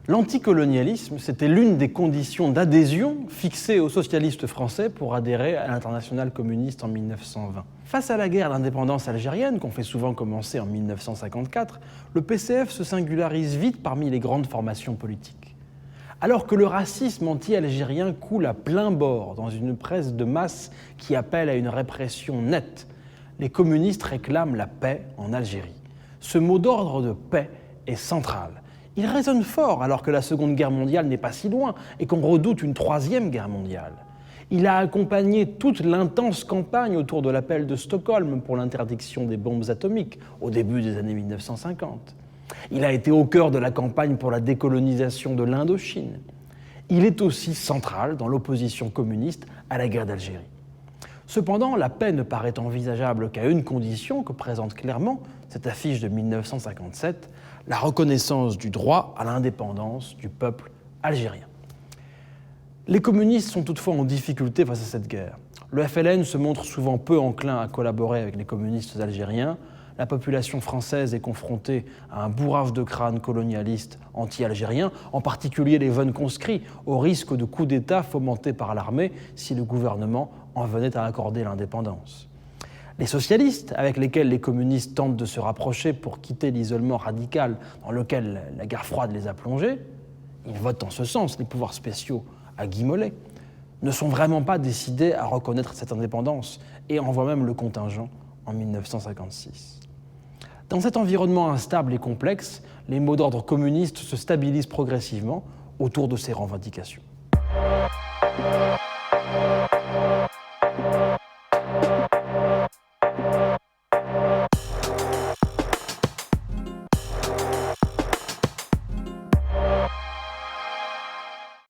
L'anticolonialisme, c'était l'une des conditions d'adhésion fixées aux socialistes français pour adhérer à l'internationale communiste en 1920. Face à la guerre d'indépendance algérienne, qu'on fait souvent commencer en 1954, le PCF se singularise vite parmi les grandes formations politiques. Alors que le racisme anti-algérien coule à plein bord dans une presse de masse qui appelle à une répression nette, les communistes réclament la paix en Algérie. Ce mot d'ordre de paix est central. Il résonne fort alors que la Seconde Guerre mondiale n'est pas si loin et qu'on redoute une Troisième Guerre mondiale. Il a accompagné toute l'intense campagne autour de l'appel de Stockholm pour l'interdiction des bombes atomiques au début des années 1950. Il a été au cœur de la campagne pour la décolonisation de l'Indochine. Il est aussi central dans l'opposition communiste à la guerre d'Algérie. Cependant, la paix ne paraît envisageable qu'à une condition que présente clairement cette affiche de 1957, la reconnaissance du droit à l'indépendance du peuple algérien. Les communistes sont toutefois en difficulté face à cette guerre. Le FLN se montre souvent peu enclin à collaborer avec les communistes algériens. La population française est confrontée à un bourrage de crâne colonialiste anti-algérien, en particulier les jeunes conscrits, au risque de coup d'État fomenté par l'armée si le gouvernement en venait à accorder l'indépendance. Les socialistes, avec lesquels les communistes tentent de se rapprocher pour quitter l'isolement radical dans lequel la guerre froide les a plongés, ils votent en ce sens les pouvoirs spéciaux à Guy Mollet, ne sont vraiment pas décidés à reconnaître cette indépendance et envoient même le contingent en 1956. Dans cet environnement instable et complexe, les mots d'ordre communistes se stabilisent progressivement autour de ces revendications.